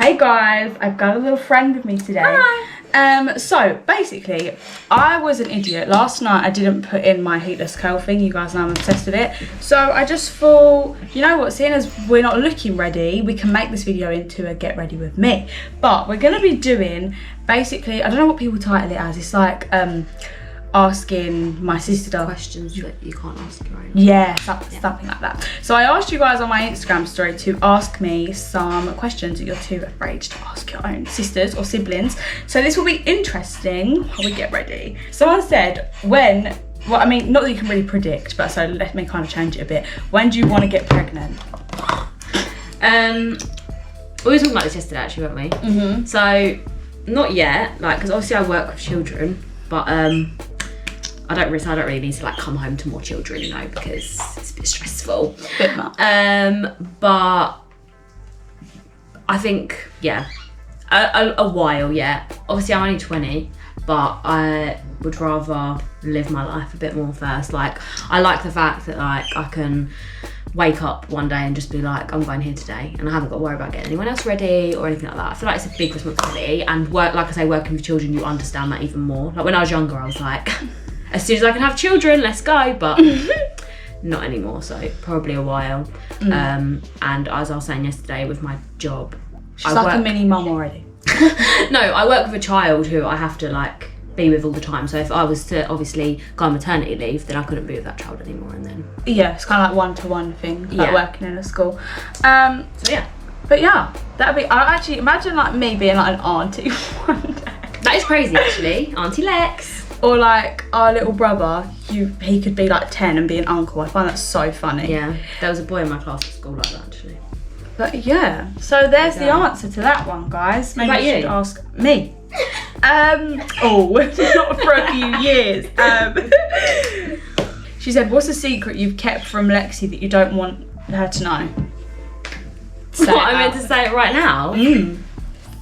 Hey guys, I've got a little friend with me today. Hi. So basically, I was an idiot. Last night I didn't put in my heatless curl thing. You guys know I'm obsessed with it. So I just thought, you know what, seeing as we're not looking ready, we can make this video into a get ready with me. But we're gonna be doing, basically, I don't know what people title it as. It's like asking my sister questions that you can't ask your own. Yeah, something like that. So I asked you guys on my Instagram story to ask me some questions that you're too afraid to ask your own sisters or siblings. So this will be interesting while we get ready. Someone said well, I mean, not that you can really predict, but so let me kind of change it a bit. When do you want to get pregnant? We were talking about this yesterday actually, weren't we? Mm-hmm. So, not yet, like, because obviously I work with children, but I don't really need to like come home to more children, you know, because it's a bit stressful. Bit much. But I think, yeah, a while, yeah. Obviously I'm only 20, but I would rather live my life a bit more first. Like, I like the fact that like I can wake up one day and just be like, I'm going here today, and I haven't got to worry about getting anyone else ready or anything like that. I feel like it's a big responsibility, and like I say, working with children, you understand that even more. Like when I was younger, I was like, as soon as I can have children, let's go, but not anymore, so probably a while. And as I was saying yesterday with my job, She's like a mini mum already. No, I work with a child who I have to like be with all the time, so if I was to obviously go on maternity leave, then I couldn't be with that child anymore, and then yeah, it's kind of like one-to-one thing, like working in a school. So yeah, but yeah, that'd be, I actually imagine like me being like an auntie one day. That is crazy actually. Auntie Lex. Or like our little brother, he could be like 10 and be an uncle. I find that so funny. Yeah, there was a boy in my class at school like that actually. But yeah, so there's the answer to that one, guys. Maybe you should ask me. Not for a few years. She said, what's a secret you've kept from Lexi that you don't want her to know? What, I meant to say it right now?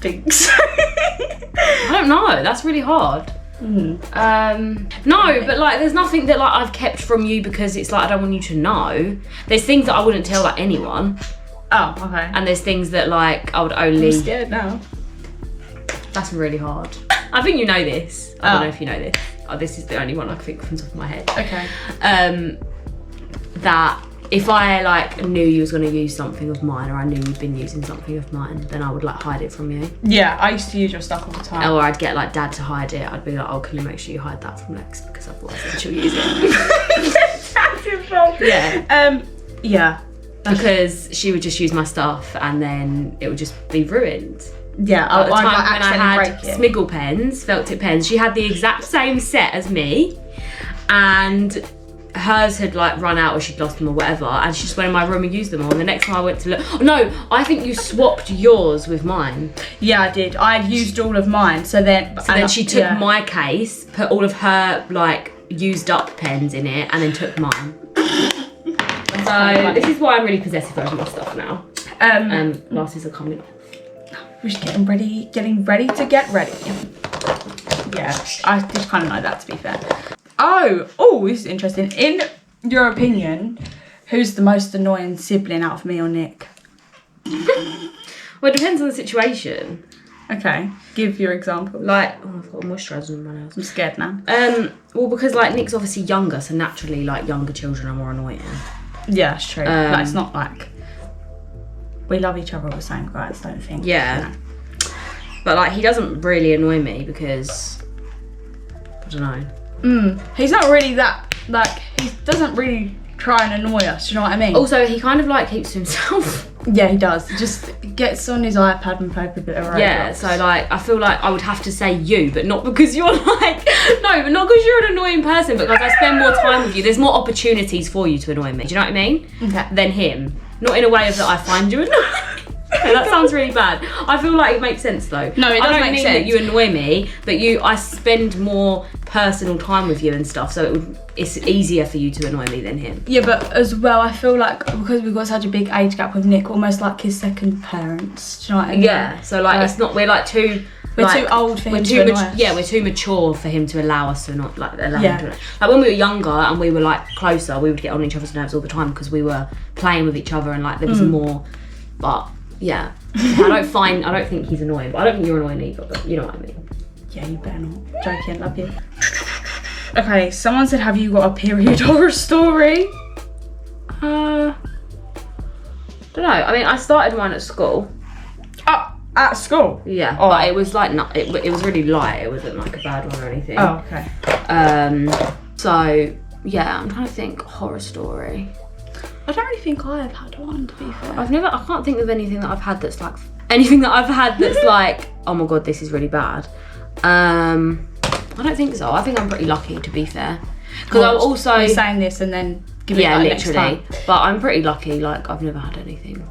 Think so. I don't know, that's really hard. No, but like there's nothing that like I've kept from you because it's like I don't want you to know. There's things that I wouldn't tell like anyone. Oh, okay. And there's things that like I would only... I'm scared now. That's really hard. I think you know this. I don't know if you know this. Oh, this is the only one I can think from the top of my head. Okay. That if I like knew you was gonna use something of mine, or I knew you'd been using something of mine, then I would like hide it from you. Yeah, I used to use your stuff all the time. Or I'd get like Dad to hide it. I'd be like, oh, can you make sure you hide that from Lex, because otherwise then she'll use it. That's involved. Yeah. Yeah. Because she would just use my stuff and then it would just be ruined. Yeah, At the time when I break had it. Smiggle pens, felt tip pens, she had the exact same set as me, and hers had like run out or she'd lost them or whatever, and she just went in my room and used them all. And the next time I went to look, oh, no, I think you swapped yours with mine. Yeah, I did. I had used all of mine, so then She took my case, put all of her like used up pens in it, and then took mine. So this is why I'm really possessive over my stuff now. Glasses are coming off. We're just getting ready to get ready. Yeah, I did kind of know that, to be fair. Oh, this is interesting. In your opinion, who's the most annoying sibling out of me or Nick? Well, it depends on the situation. Okay, give your example. Like, oh, I've got moisturiser on my nails. I'm scared now. Well, because like Nick's obviously younger, so naturally like younger children are more annoying. Yeah, it's true. Like, it's not like we love each other all the same, guys. Don't think. Yeah. You know. But like he doesn't really annoy me because I don't know. He's not really that, like, he doesn't really try and annoy us, do you know what I mean? Also, he kind of like keeps to himself. Yeah, he does. He just gets on his iPad and plays a bit of Roblox. Yeah, so like I feel like I would have to say you, but not because you're like, no, but not because you're an annoying person, but because I spend more time with you. There's more opportunities for you to annoy me, do you know what I mean? Okay. Than him. Not in a way that I find you annoying. That sounds really bad. I feel like it makes sense though. No, it does I don't make mean sense. that you annoy me, but I spend more personal time with you and stuff, so it's easier for you to annoy me than him. Yeah, but as well, I feel like because we've got such a big age gap with Nick, almost like his second parents. Do you know what I mean? Yeah. So like it's not, we're like too. We're too old for him to annoy us. Yeah, we're too mature for him to allow us to not like allow him to. Like when we were younger and we were like closer, we would get on each other's nerves all the time because we were playing with each other and like there was more. But Yeah. I don't think he's annoying, but I don't think you're annoying either, but you know what I mean. Yeah, you better not. Joking, love you. Okay, someone said, have you got a period horror story? Don't know. I mean, I started mine at school. Oh, at school? Yeah, Oh. but it was like it was really light. It wasn't like a bad one or anything. Oh, okay. So yeah, I'm trying to think horror story. I don't really think I have had one, to be fair. I can't think of anything that I've had that's like like, oh my god, this is really bad. I don't think so. I think I'm pretty lucky, to be fair. Because I'm also You're saying this and then give it like literally. next time. But I'm pretty lucky. Like I've never had anything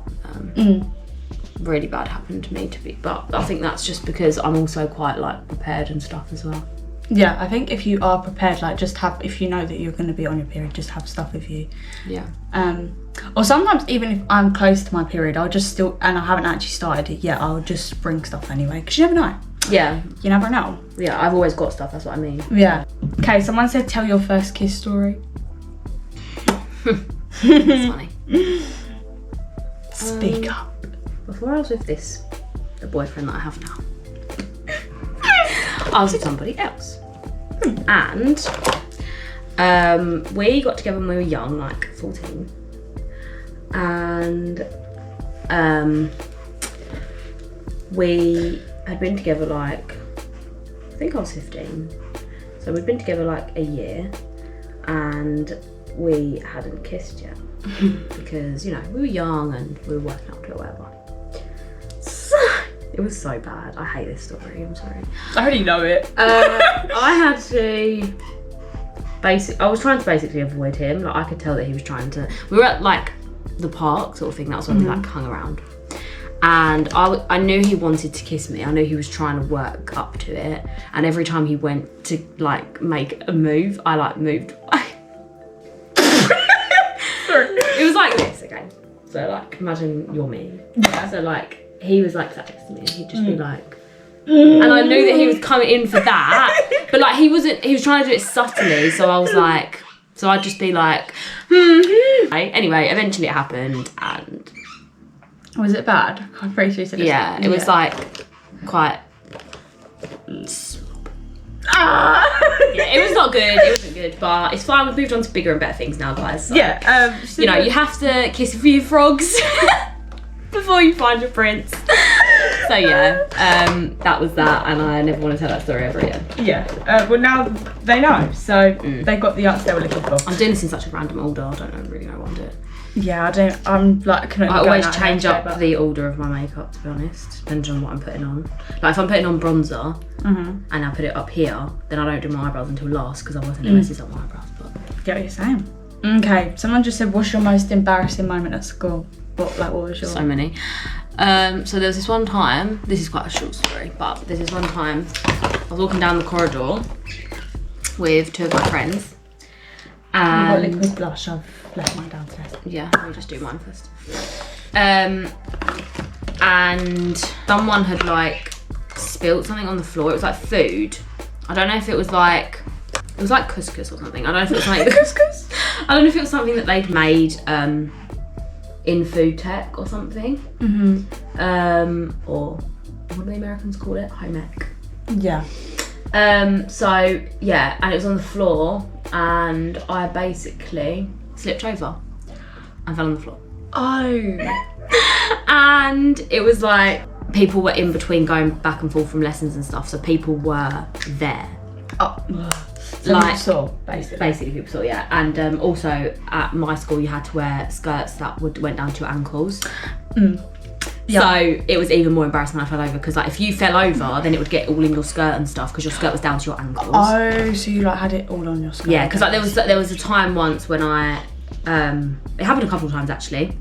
really bad happen to me. But I think that's just because I'm also quite like prepared and stuff as well. Yeah, I think if you are prepared, like just have, if you know that you're going to be on your period, just have stuff with you. Yeah. Or sometimes even if I'm close to my period, I'll just still, and I haven't actually started it yet, I'll just bring stuff anyway, because you never know. Yeah. You never know. Yeah, I've always got stuff, that's what I mean. Yeah. Okay, someone said, tell your first kiss story. That's funny. Speak up. Before I was with the boyfriend that I have now, I was with somebody else. And we got together when we were young, like 14. And we had been together like, I think I was 15. So we'd been together like a year and we hadn't kissed yet. Because, you know, we were young and we were working up to it or whatever. So, it was so bad. I hate this story, I'm sorry. I already know it. I had to I was trying to basically avoid him. Like I could tell that he was trying to, we were at like the park sort of thing, that was when we like hung around. And I knew he wanted to kiss me. I knew he was trying to work up to it. And every time he went to like make a move, I like moved away. It was like this, okay? So like, imagine you're me. Yeah. So like, he was like sat next to me and he'd just be like, and I knew that he was coming in for that, but like he was trying to do it subtly, so I was like, so I'd just be like, Anyway, eventually it happened and... Was it bad? I'm pretty sure you said it. Yeah, it was like quite... Yeah, it was not good, it wasn't good, but it's fine, we've moved on to bigger and better things now, guys. So, yeah, you know, you have to kiss a few frogs before you find your prince. So yeah, that was that, and I never want to tell that story ever again. Yeah, well now they know, so they got the answer they were looking for. I'm doing this in such a random order, I don't really know what I'm doing. Yeah, I'm like... I always change up the order of my makeup, to be honest, depending on what I'm putting on. Like if I'm putting on bronzer, and I put it up here, then I don't do my eyebrows until last, because otherwise it messes up my eyebrows. But get what you're saying. Okay, someone just said, what's your most embarrassing moment at school? What was your... So many. So there was this one time, this is quite a short story, but there's this one time I was walking down the corridor with two of my friends. I've got liquid blush, I've left mine downstairs. Yeah, we'll just do mine first. And someone had like spilled something on the floor. It was like food. I don't know if it was like couscous or something. I don't know if it was like couscous. I don't know if it was something that they'd made in food tech or something. Or what do the Americans call it? Home ec. Yeah. So yeah, and it was on the floor, and I basically slipped over and fell on the floor. Oh. And it was like people were in between going back and forth from lessons and stuff, so people were there. Oh. So like saw, basically people saw, yeah. And also at my school you had to wear skirts that went down to your ankles. Yeah. So it was even more embarrassing when I fell over, because like if you fell over, then it would get all in your skirt and stuff, because your skirt was down to your ankles. Oh, so you like had it all on your skirt? Yeah, because like there was a time once when I it happened a couple of times actually.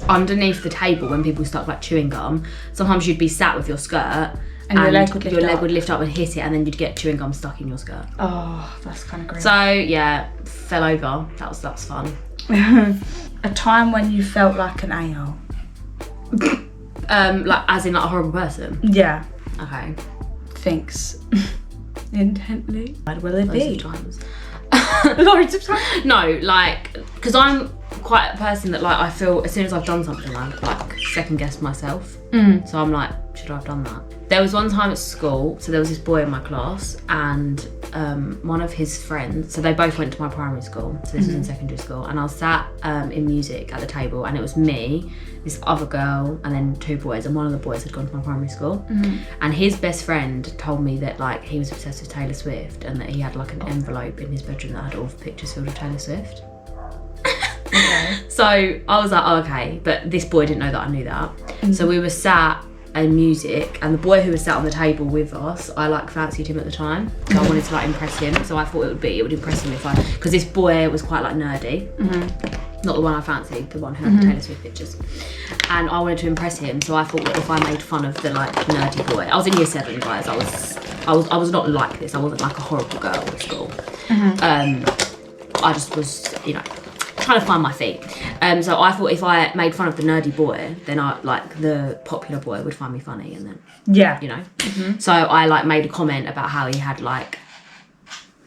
Underneath the table when people stuck like chewing gum, sometimes you'd be sat with your skirt and your leg would lift up and hit it, and then you'd get chewing gum stuck in your skirt. Oh, that's kind of great. So yeah, fell over. That was fun. A time when you felt like an a-hole. Like as in like a horrible person. Yeah. Okay. Thinks intently. What will it be? Times. Loads of times? No, like, because I'm quite a person that, like, I feel as soon as I've done something, I, like, second guess myself. So I'm like, should I have done that? There was one time at school, so there was this boy in my class, and one of his friends, so they both went to my primary school, so this was in secondary school, and I was sat in music at the table, and it was me, this other girl, and then 2 boys, and one of the boys had gone to my primary school, and his best friend told me that, like, he was obsessed with Taylor Swift, and that he had, like, an envelope in his bedroom that had all the pictures filled with Taylor Swift. Okay. So I was like, oh, okay, but this boy didn't know that I knew that. So we were sat in music, and the boy who was sat on the table with us, I, like, fancied him at the time, so I wanted to, like, impress him. So I thought it would impress him if because this boy was quite, like, nerdy. Not the one I fancied, the one who had the Taylor Swift pictures. And I wanted to impress him, so I thought that if I made fun of the, like, nerdy boy, I was in year 7, guys. I was not like this. I wasn't like a horrible girl at school. I just was, you know, trying to find my feet. So I thought if I made fun of the nerdy boy, then the popular boy would find me funny, and then you know. So I, like, made a comment about how he had, like,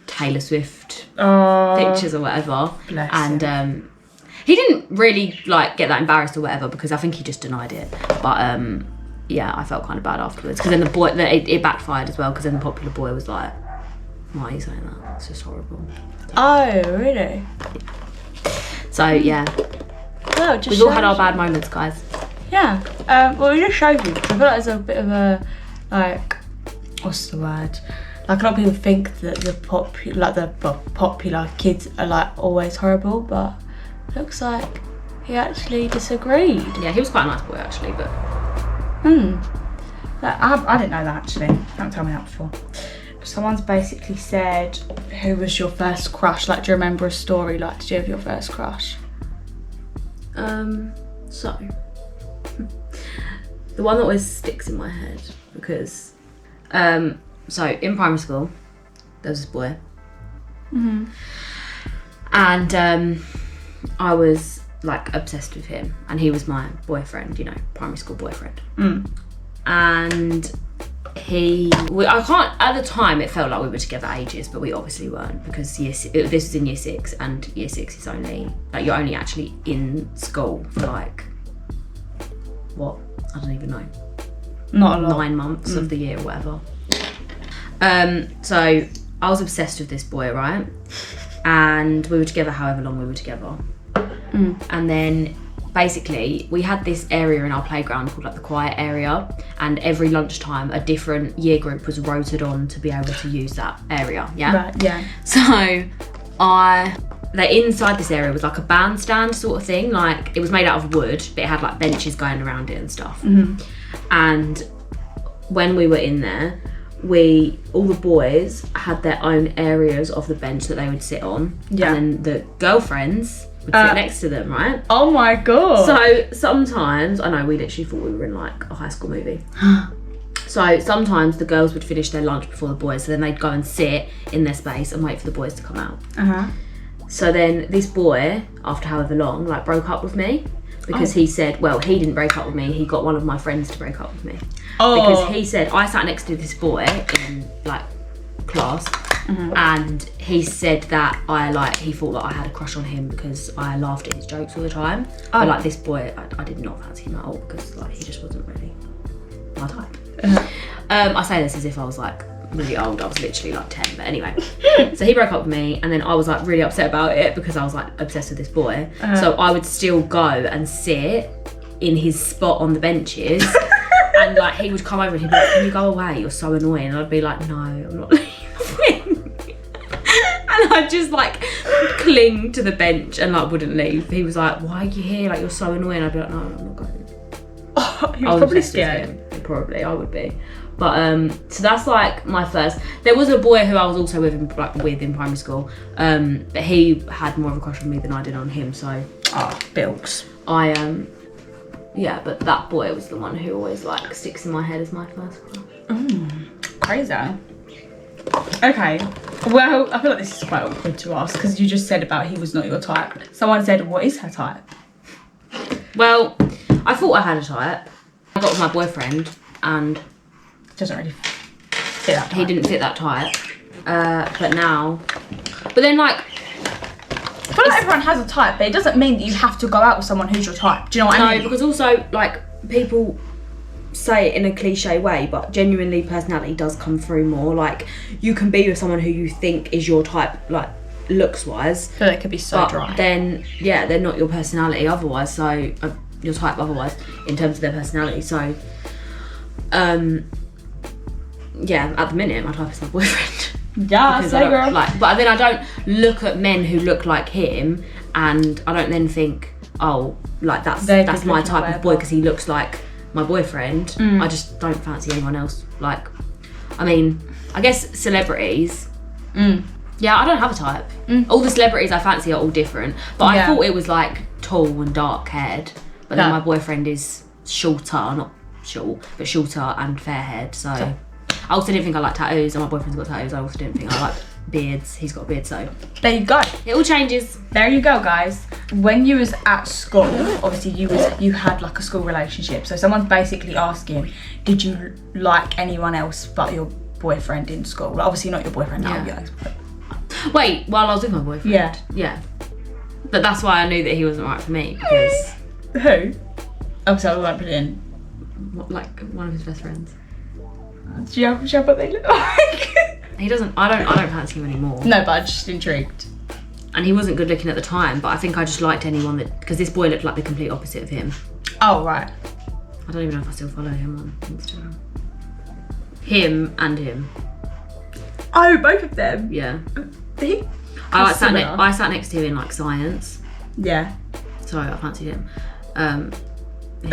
Taylor Swift pictures or whatever. Bless and him. He didn't really, like, get that embarrassed or whatever, because I think he just denied it. But yeah, I felt kind of bad afterwards, because then the boy, it backfired as well, because then the popular boy was like, why are you saying that? It's just horrible. Oh, really? So yeah, Well, just we've all had our bad moments, guys. Yeah. Well, it just shows you. I feel like there's a bit of a, like, what's the word? Like, a lot of people think that the popular kids are, like, always horrible, but looks like he actually disagreed. Yeah, he was quite a nice boy actually, but I didn't know that actually. Don't tell me that before. Someone's basically said, who was your first crush? Like, do you remember a story, like, did you have your first crush? So the one that always sticks in my head, because so in primary school there was this boy, and I was, like, obsessed with him, and he was my boyfriend, you know, primary school boyfriend. And I can't, at the time it felt like we were together ages, but we obviously weren't, because this was in year 6, and year 6 is only, like, you're only actually in school for, like, what, I don't even know, Not a lot. 9 months of the year or whatever. So I was obsessed with this boy, right? And we were together however long we were together. And then basically we had this area in our playground called, like, the quiet area, and every lunchtime a different year group was rotated on to be able to use that area. Right, yeah. So inside this area was, like, a bandstand sort of thing, like, it was made out of wood, but it had, like, benches going around it and stuff. And when we were in there, all the boys had their own areas of the bench that they would sit on, and then the girlfriends would sit next to them, right? Oh my god. So sometimes, I know, we literally thought we were in, like, a high school movie. So sometimes the girls would finish their lunch before the boys, so then they'd go and sit in their space and wait for the boys to come out. So then this boy, after however long, like, broke up with me, because he said, well, he didn't break up with me, he got one of my friends to break up with me. Because he said, I sat next to this boy in, like, class, and he said that he thought that I had a crush on him because I laughed at his jokes all the time. But, like, this boy, I did not fancy him at all, because, like, he just wasn't really my type. I say this as if I was, like, really old. I was literally, like, 10, but anyway. So he broke up with me, and then I was, like, really upset about it because I was, like, obsessed with this boy. So I would still go and sit in his spot on the benches. And, like, he would come over and he'd be like, can you go away? You're so annoying. And I'd be like, no, I'm not leaving. And I'd just, like, cling to the bench and, like, wouldn't leave. He was like, why are you here? Like, you're so annoying. I'd be like, no, I'm not going. He was probably scared. Probably, I would be. But, so that's, like, my first. There was a boy who I was also with in primary school. But he had more of a crush on me than I did on him, so. Bilks. Yeah, but that boy was the one who always, like, sticks in my head as my first crush. Crazy. Okay. Well, I feel like this is quite awkward to ask, because you just said about he was not your type. Someone said, what is her type? Well, I thought I had a type. I got with my boyfriend, and Doesn't really fit that type. he didn't fit that type. But now, but then like, I feel like everyone has a type, but it doesn't mean that you have to go out with someone who's your type. Do you know what I mean? No, because also like people say it in a cliche way, but genuinely personality does come through more. Like you can be with someone who you think is your type, like looks wise, but it could be so dry. Then yeah, they're not your personality otherwise. So your type otherwise in terms of their personality. So yeah, at the minute my type is my boyfriend. Yeah, say girl. Like, but then I don't look at men who look like him, and I don't then think, oh, like that's my type of boy because he looks like my boyfriend. I just don't fancy anyone else. Like, I mean, I guess celebrities. Yeah, I don't have a type. All the celebrities I fancy are all different, but I thought it was like tall and dark haired. But then my boyfriend is shorter, not short, but shorter and fair haired. So I also didn't think I liked tattoos, and my boyfriend's got tattoos. I also didn't think I liked beards. He's got a beard, so there you go. It all changes. There you go, guys. When you was at school, obviously you had like a school relationship. So someone's basically asking, did you like anyone else but your boyfriend in school? Well, obviously not your boyfriend now. Yeah. Wait, while I was with my boyfriend. Yeah. But that's why I knew that he wasn't right for me, because who? Oh, so I won't put it in. Like one of his best friends. Do you have what they look like? He doesn't. I don't fancy him anymore. No, but I'm just intrigued. And he wasn't good looking at the time, but I think I just liked anyone that, because this boy looked like the complete opposite of him. Oh right. I don't even know if I still follow him on Instagram. Him and him. Oh, both of them. Yeah. I sat next to him in like science. Yeah. So I fancied him. And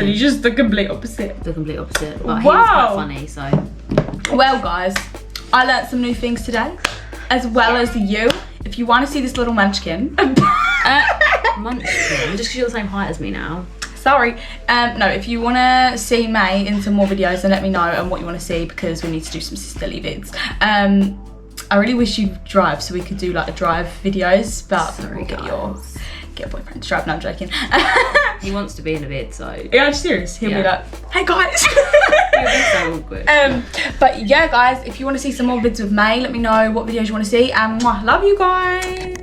he's just the complete opposite. The complete opposite. But he was Wow. quite funny, so. Well, guys, I learnt some new things today, as well as you. If you want to see this little munchkin. Munchkin? Just because you're the same height as me now. Sorry. No, if you want to see May in some more videos, then let me know and what you want to see, because we need to do some sisterly vids. I really wish you drive so we could do like a drive videos, but Sorry, we'll get a boyfriend to drive. No, I'm joking. He wants to be in a vid, so. Yeah, I'm serious. He'll be like, hey guys. He'll be so awkward. But yeah, guys, if you want to see some more vids with May, let me know what videos you want to see, and love you guys.